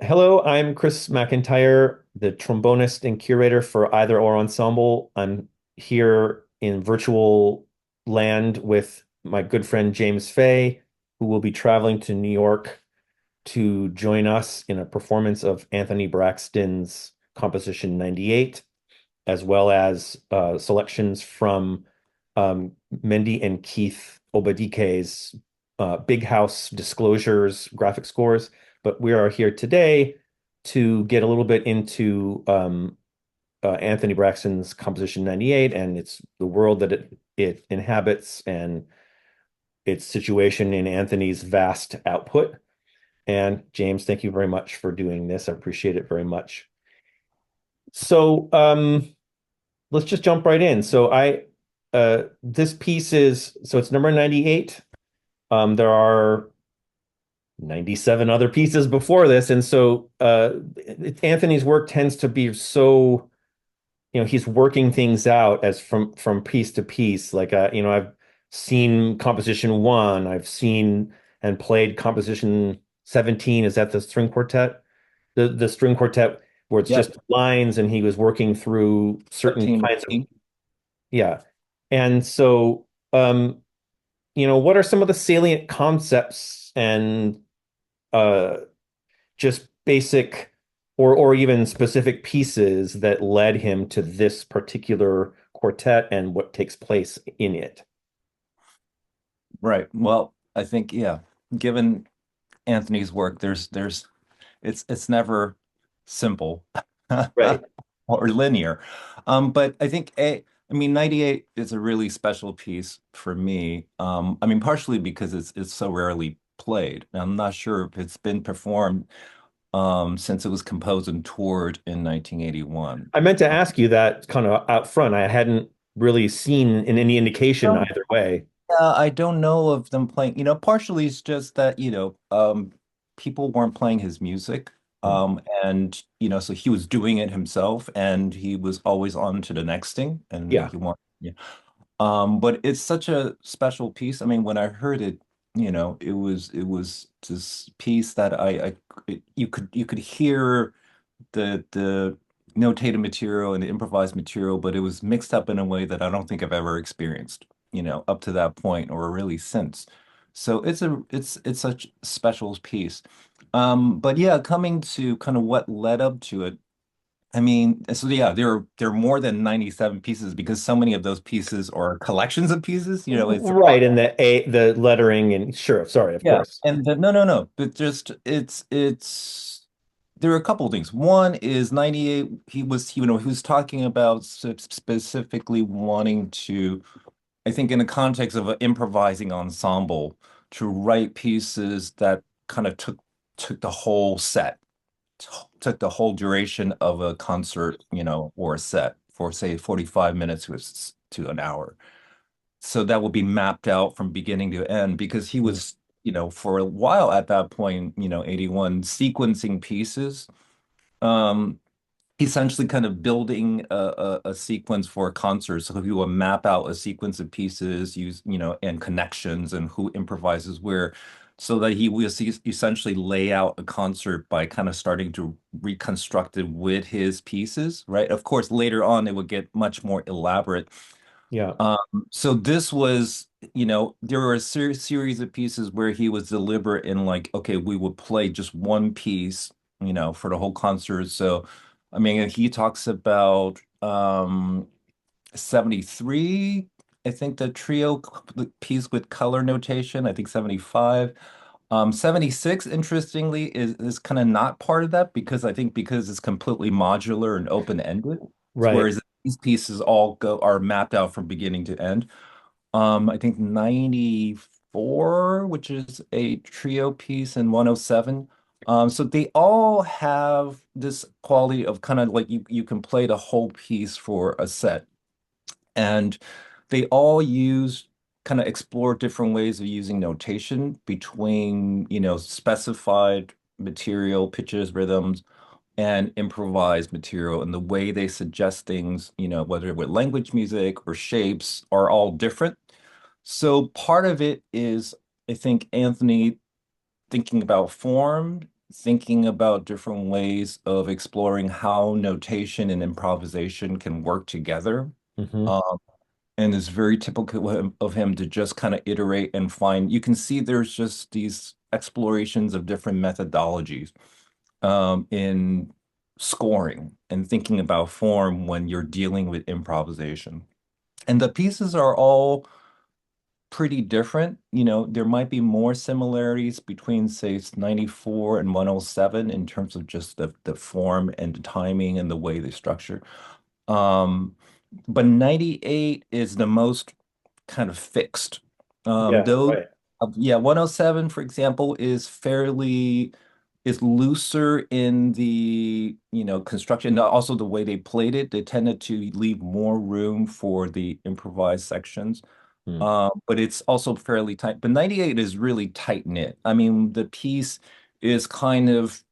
Hello, I'm Chris McIntyre, the trombonist and curator for Either Or Ensemble. I'm here in virtual land with my good friend James Fei, who will be traveling to New York to join us in a performance of Anthony Braxton's composition 98, as well as selections from Mendy and Keith Obadike's Big House Disclosures graphic scores. But we are here today to get a little bit into Anthony Braxton's composition 98 and it's the world that it inhabits and its situation in Anthony's vast output. And James, thank you very much for doing this. I appreciate it very much. So let's just jump right in. This piece is it's number 98. There are 97 other pieces before this, and Anthony's work tends to be so, he's working things out as from piece to piece. I've seen composition 1, I've seen and played composition 17. Is that the string quartet? The string quartet where it's Yep. just lines and he was working through certain 13, kinds of, 18. yeah. And so, what are some of the salient concepts and uh, just basic or even specific pieces that led him to this particular quartet and what takes place in it? Right. Well, I think, yeah, given Anthony's work, it's never simple Right. or linear. But I think I mean, 98 is a really special piece for me. I mean, partially because it's so rarely played. And I'm not sure if it's been performed since it was composed and toured in 1981. I meant to ask you that kind of out front. I hadn't really seen in any indication either way. I don't know of them playing, partially it's just that, people weren't playing his music. And, so he was doing it himself and he was always on to the next thing and Yeah. he wanted, yeah. But it's such a special piece. I mean, when I heard it, it was this piece that you could hear the notated material and the improvised material, but it was mixed up in a way that I don't think I've ever experienced, up to that point or really since. So it's such a special piece. But yeah, coming to kind of what led up to it. I mean, so yeah, there are more than 97 pieces because so many of those pieces are collections of pieces. It's Right. And the lettering and sure, sorry, of yeah, course. and no, but just it's there are a couple of things. One is 98, he was talking about specifically wanting to, I think in the context of an improvising ensemble, to write pieces that kind of took the whole set, took the whole duration of a concert, or a set for say 45 minutes to an hour. So that would be mapped out from beginning to end because he Mm. was, for a while at that point, 81, sequencing pieces, um, essentially kind of building a sequence for a concert. So he will map out a sequence of pieces, use, and connections and who improvises where, so that he will essentially lay out a concert by kind of starting to reconstruct it with his pieces, right? Of course, later on, it would get much more elaborate. Yeah. Um, so this was, there were a series of pieces where he was deliberate in like, okay, we would play just one piece, for the whole concert. So, I mean, he talks about 73, I think the trio piece with color notation, I think 75. 76, interestingly, is kind of not part of that because I think because it's completely modular and open-ended, Right. whereas these pieces are mapped out from beginning to end. I think 94, which is a trio piece, and 107. So they all have this quality of kind of like you can play the whole piece for a set. And they all use kind of explore different ways of using notation between, specified material, pitches, rhythms, and improvised material. And the way they suggest things, whether with language music or shapes, are all different. So part of it is, I think, Anthony thinking about form thinking about different ways of exploring how notation and improvisation can work together. Hmm. Um, and it's very typical of him to just kind of iterate and find. You can see there's just these explorations of different methodologies in scoring and thinking about form when you're dealing with improvisation. And the pieces are all pretty different. You know, there might be more similarities between, say, 94 and 107 in terms of just the form and the timing and the way they structure. Um, but 98 is the most kind of fixed. Yeah, Those, right. yeah, 107, for example, is looser in the, construction. Also, the way they played it, they tended to leave more room for the improvised sections. Mm. But it's also fairly tight. But 98 is really tight knit. I mean, the piece is kind of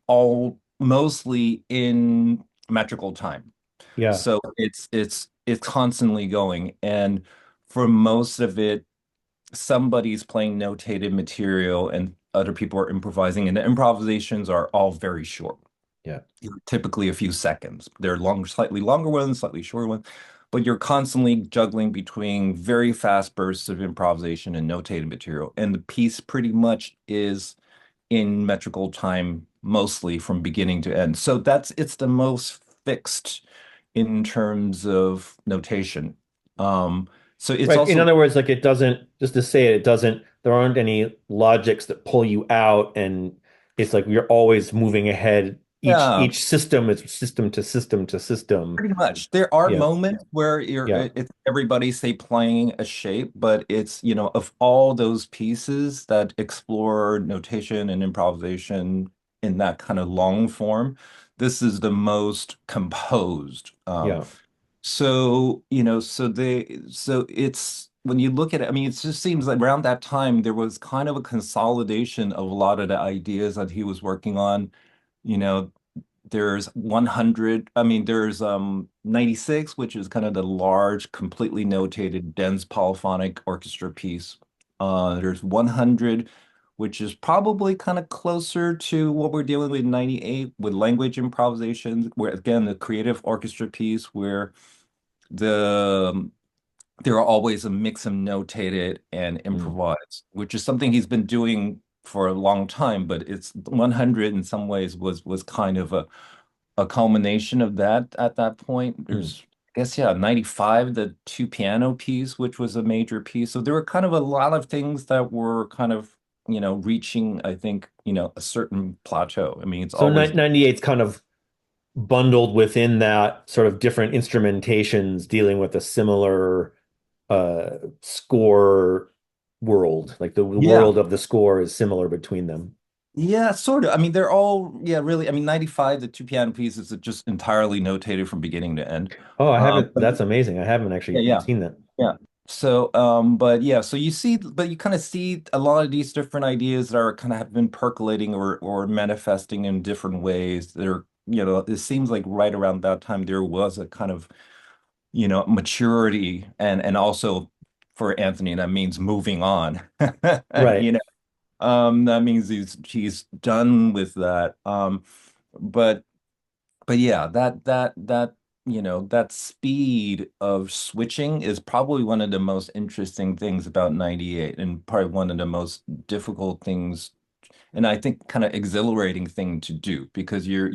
all mostly in metrical time. Yeah, So it's constantly going. And for most of it, somebody's playing notated material and other people are improvising. And the improvisations are all very short, yeah, typically a few seconds. They're longer, slightly longer ones, slightly shorter ones, but you're constantly juggling between very fast bursts of improvisation and notated material. And the piece pretty much is in metrical time, mostly from beginning to end. So it's the most fixed in terms of notation. Um, so it's right. In also, other words, like it doesn't, just to say it, it doesn't, there aren't any logics that pull you out, and it's like you're always moving ahead. yeah, Each system is system to system to system. pretty much. There are Yeah, moments where yeah. it's everybody say playing a shape, but it's, of all those pieces that explore notation and improvisation in that kind of long form, this is the most composed. Yeah. So it's when you look at it, I mean, it just seems like around that time there was kind of a consolidation of a lot of the ideas that he was working on. You know, there's 100, I mean, there's 96, which is kind of the large, completely notated, dense polyphonic orchestra piece. There's 100, which is probably kind of closer to what we're dealing with in 98 with language improvisation, where again, the creative orchestra piece where the there are always a mix of notated and Mm. improvised, which is something he's been doing for a long time, but it's 100 in some ways was kind of a culmination of that at that point. Mm. There's, I guess, yeah, 95, the two piano piece, which was a major piece. So there were kind of a lot of things that were kind of, reaching, I think, a certain plateau. I mean, it's So always, 98's kind of bundled within that sort of different instrumentations dealing with a similar score world. Like the yeah. world of the score is similar between them. Yeah, sort of. I mean, they're all, yeah, really. I mean, 95, the two piano pieces are just entirely notated from beginning to end. Oh, I haven't, But that's amazing. I haven't yeah, actually yeah, seen that. yeah. So, but yeah, so but you kind of see a lot of these different ideas that are kind of have been percolating or manifesting in different ways. They're, it seems like right around that time there was a kind of, maturity and also for Anthony, that means moving on. Right. You know, that means he's done with that. But but yeah, that speed of switching is probably one of the most interesting things about 98 and probably one of the most difficult things and I think kind of exhilarating thing to do because you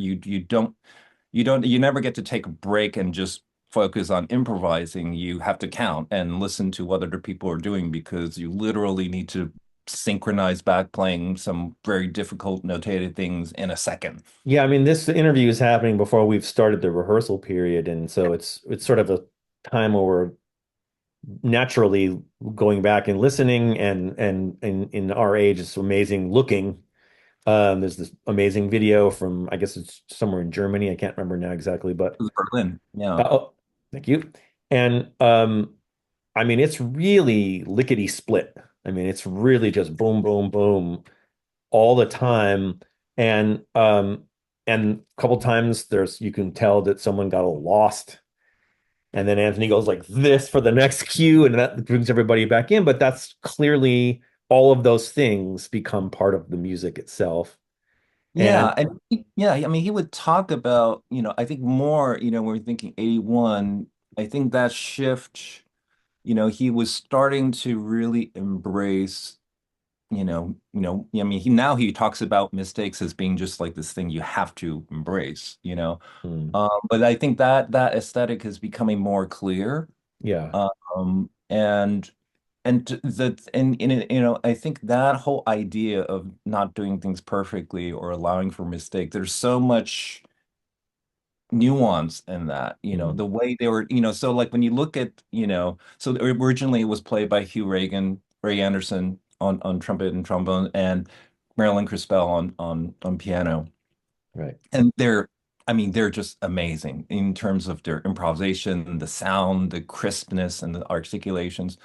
never get to take a break and just focus on improvising. You have to count and listen to what other people are doing because you literally need to synchronize back playing some very difficult notated things in a second. Yeah, I mean, this interview is happening before we've started the rehearsal period, and so it's sort of a time where we're naturally going back and listening, and in our age, it's amazing looking. There's this amazing video from, I guess it's somewhere in Germany. I can't remember now exactly, but It was Berlin. Yeah. oh, thank you. And I mean, it's really lickety split. I mean, it's really just boom, boom, boom all the time. And a couple times there's you can tell that someone got a little lost. And then Anthony goes like this for the next cue, and that brings everybody back in. But that's clearly all of those things become part of the music itself. Yeah, and yeah, I mean, he would talk about, I think more, when we're thinking 81, I think that shift, he was starting to really embrace, I mean, he talks about mistakes as being just like this thing you have to embrace. Mm, But I think that aesthetic is becoming more clear. yeah. And I think that whole idea of not doing things perfectly or allowing for mistake, there's so much nuance in that, Mm, the way they were, so like when you look at, so originally it was played by Hugh Reagan, Ray Anderson on trumpet and trombone, and Marilyn Crispell on piano. right. And I mean, they're just amazing in terms of their improvisation, the sound, the crispness, and the articulations.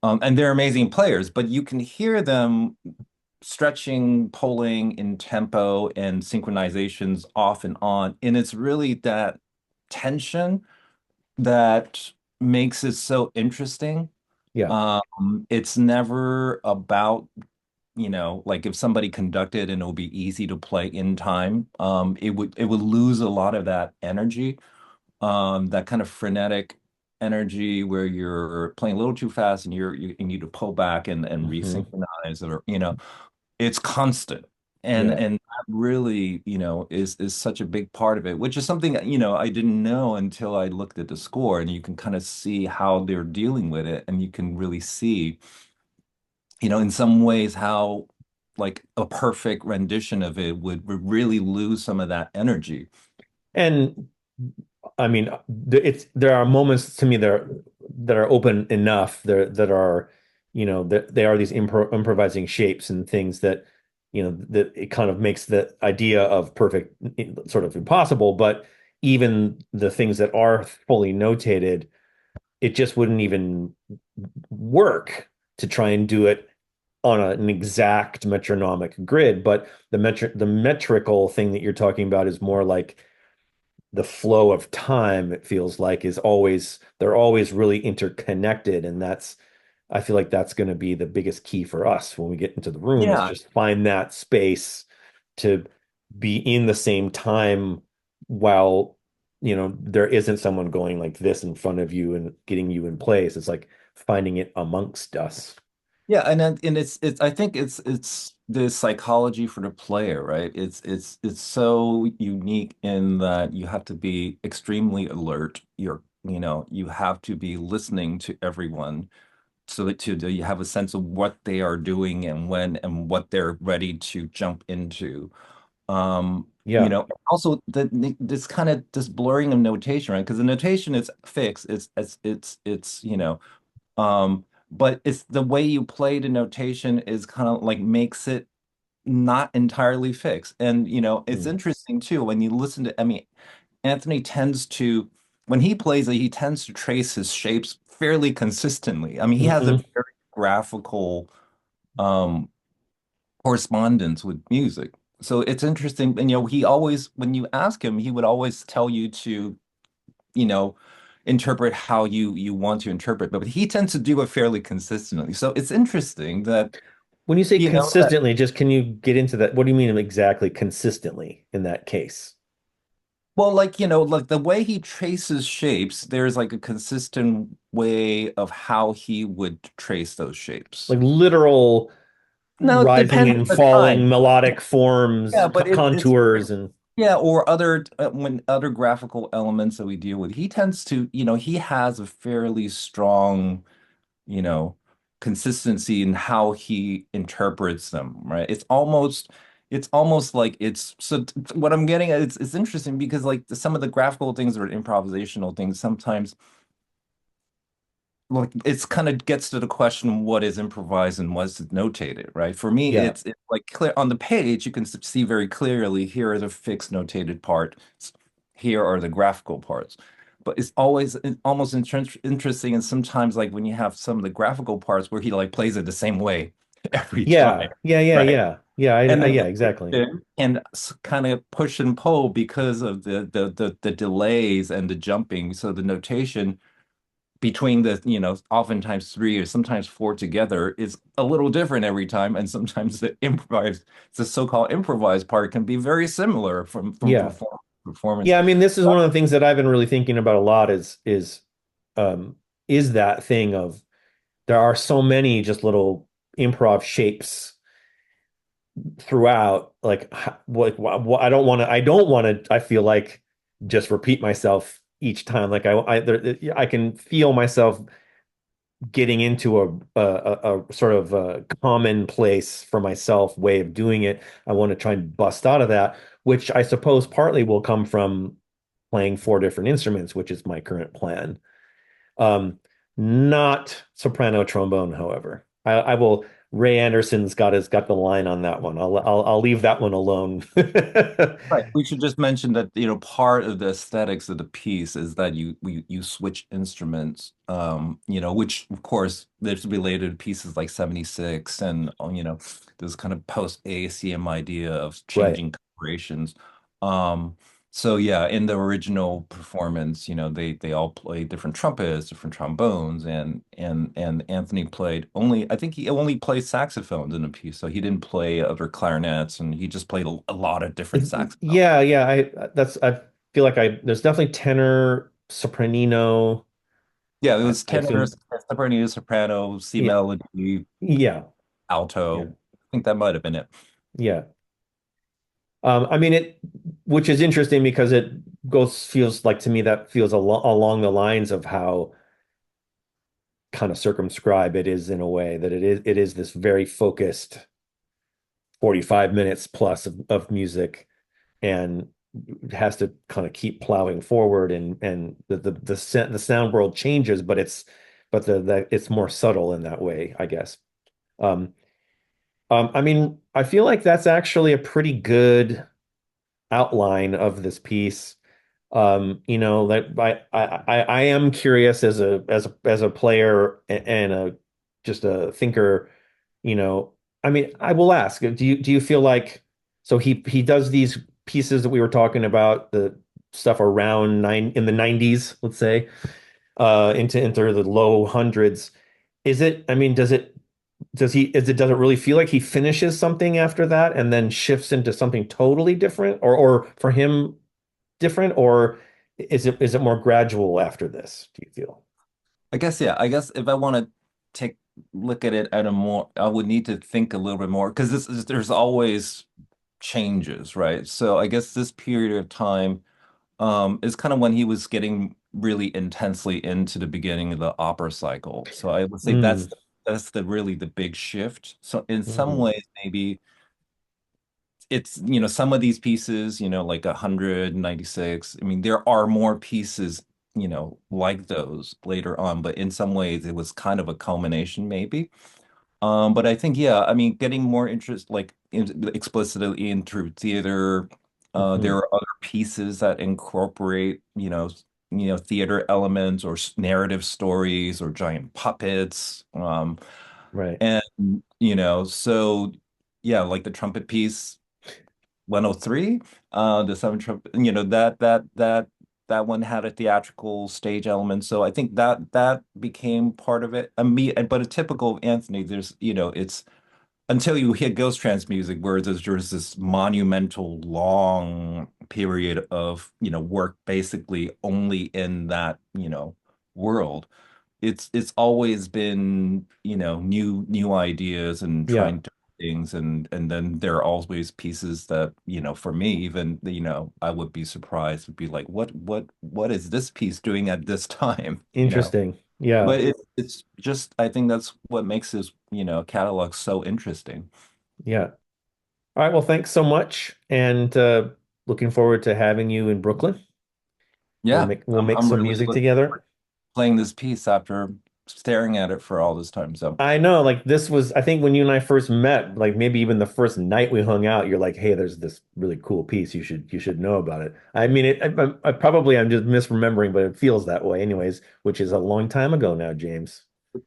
And they're amazing players, but you can hear them stretching, pulling in tempo and synchronizations off and on. And it's really that tension that makes it so interesting. Yeah. It's never about, like if somebody conducted and it would be easy to play in time, it would lose a lot of that energy, that kind of frenetic energy where you're playing a little too fast and you need to pull back and Hmm. resynchronize, or it's constant. and Yeah. and that really is such a big part of it, which is something I didn't know until I looked at the score, and you can kind of see how they're dealing with it, and you can really see in some ways how like a perfect rendition of it would really lose some of that energy. And I mean, there are moments to me that are open enough there that are, that they are these improvising shapes and things that, that it kind of makes the idea of perfect sort of impossible. But even the things that are fully notated, it just wouldn't even work to try and do it on an exact metronomic grid. But the metrical thing that you're talking about is more like the flow of time, it feels like, is always they're always really interconnected. And I feel like that's going to be the biggest key for us when we get into the room, is Yeah. just find that space to be in the same time while, there isn't someone going like this in front of you and getting you in place. It's like finding it amongst us. Yeah, and it's I think it's the psychology for the player, right? It's so unique in that you have to be extremely alert. You have to be listening to everyone so that you have a sense of what they are doing and when and what they're ready to jump into. Yeah. Also this kind of this blurring of notation, right? Because the notation is fixed. But it's the way you play the notation is kind of like makes it not entirely fixed. And it's Mm. interesting too when you listen to, I mean, Anthony tends to, when he plays it, he tends to trace his shapes fairly consistently. I mean, he has a Hmm. very graphical um correspondence with music. So it's interesting. And he always, when you ask him, he would always tell you to, you know, interpret how you want to interpret, but he tends to do it fairly consistently. So it's interesting that, When you say that consistently, just can you get into that? What do you mean exactly consistently in that case? well, like, like the way he traces shapes, there's like a consistent way of how he would trace those shapes. Like literal Now, it rising depends on and the time. falling melodic forms, Yeah, but it's contours, and yeah, or other when other graphical elements that we deal with, he tends to, he has a fairly strong you know, consistency in how he interprets them, right? It's almost like what I'm getting at, it's interesting because like some of the graphical things or improvisational things sometimes like it's kind of gets to the question what is improvised and what's notated, right? For me, yeah, it's like clear on the page, you can see very clearly here are the fixed notated parts, here are the graphical parts. But it's always almost interesting, and sometimes like when you have some of the graphical parts where he like plays it the same way every time, right? And then yeah, exactly. and kind of push and pull because of the delays and the jumping. So the notation between the, oftentimes three or sometimes four together is a little different every time. And sometimes the so-called improvised part can be very similar from Yeah. performance. Yeah, I mean, this is one of the things that I've been really thinking about a lot um is that thing of there are so many just little improv shapes throughout. I don't want to I feel like just repeat myself each time. I can feel myself getting into a sort of a commonplace for myself way of doing it. I want to try and bust out of that, which I suppose partly will come from playing four different instruments, which is my current plan. Um, Not soprano trombone, however. I will. Ray Anderson's got the line on that one. I'll leave that one alone. Right. We should just mention that, part of the aesthetics of the piece is that you switch instruments, which of course there's related pieces like 76 and this kind of post AACM idea of Right. changing colorations. Um, so yeah, in the original performance, they all played different trumpets, different trombones, and Anthony played only, I think he only played saxophones in the piece, so he didn't play other clarinets, and he just played a lot of different saxophones. Yeah, yeah. I feel like I there's definitely tenor, sopranino. Yeah, it I was tenor, assume. soprano, C Yeah, melody, yeah, yeah, alto. I think that might have been it. yeah. I mean it, which is interesting because it goes feels like to me that feels along the lines of how kind of circumscribed it is in a way that it is this very focused 45 minutes plus of music and has to kind of keep plowing forward and the sound world changes, but it's more subtle in that way, I guess. Um, I mean, I feel like that's actually a pretty good outline of this piece. That I am curious as a player and a just a thinker, you know. I mean, I will ask, do you feel like so he does these pieces that we were talking about, the stuff around nine in the 90s, let's say, into the low hundreds. I mean, does it really feel like he finishes something after that and then shifts into something totally different or for him different, or is it more gradual after this, do you feel? I guess, yeah. I guess if I want to take look at it at a more, I would need to think a little bit more because there's always changes, right? So I guess this period of time is kind of when he was getting really intensely into the beginning of the opera cycle. So I would say Mm, that's the really the big shift. So in some mhm. ways, maybe it's, some of these pieces, like 196. I mean, there are more pieces, like those later on, but in some ways it was kind of a culmination, maybe. But I think, yeah, I mean, getting more interest, like explicitly into theater. There Mhm. are other pieces that incorporate, theater elements or narrative stories or giant puppets. Right. And, so yeah, like the trumpet piece 103, the seven trumpet, that one had a theatrical stage element. So I think that became part of it. But a typical Anthony, there's, it's until you hit Ghost Trance music, where there's this monumental long period of, work basically only in that, world. It's always been, new ideas and Yeah. trying to do things, and then there are always pieces that, for me even, I would be surprised, would be like, what is this piece doing at this time, Interesting. Yeah. But it's just, I think that's what makes this, catalog so interesting. Yeah. All right, well, thanks so much, and looking forward to having you in Brooklyn. we'll Yeah, make we'll make I'm some really music together. playing this piece after staring at it for all this time. So I know, like this was, I think when you and I first met, like maybe even the first night we hung out, you're like, "Hey, there's this really cool piece. You should know about it." I mean, I'm just misremembering, but it feels that way, anyways. Which is a long time ago now, James.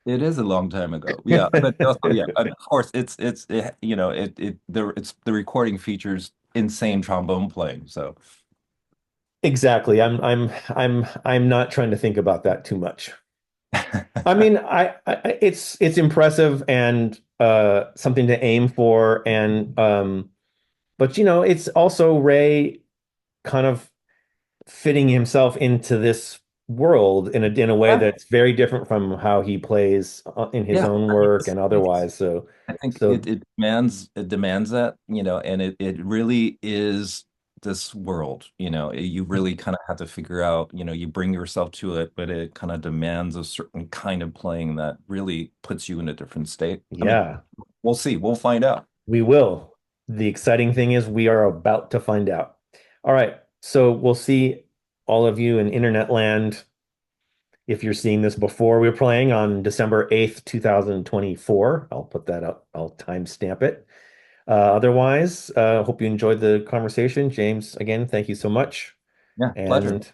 it is a long time ago. Yeah, but also, yeah, and of course it's the recording features insane trombone playing. So Exactly. I'm not trying to think about that too much. I mean, it's impressive and something to aim for, and but it's also Ray kind of fitting himself into this world in a way Yeah, that's very different from how he plays in his yeah. own I think work and otherwise. So I think so it demands that, and it really is this world, you really kind of have to figure out, you bring yourself to it, but it kind of demands a certain kind of playing that really puts you in a different state. I mean, yeah, we'll see. We'll find out. we will. The exciting thing is we are about to find out. All right, so we'll see all of you in internet land. If you're seeing this before we're playing on December 8th, 2024, I'll put that up. I'll timestamp it. Otherwise, hope you enjoyed the conversation. James, again, thank you so much. Yeah, pleasure. And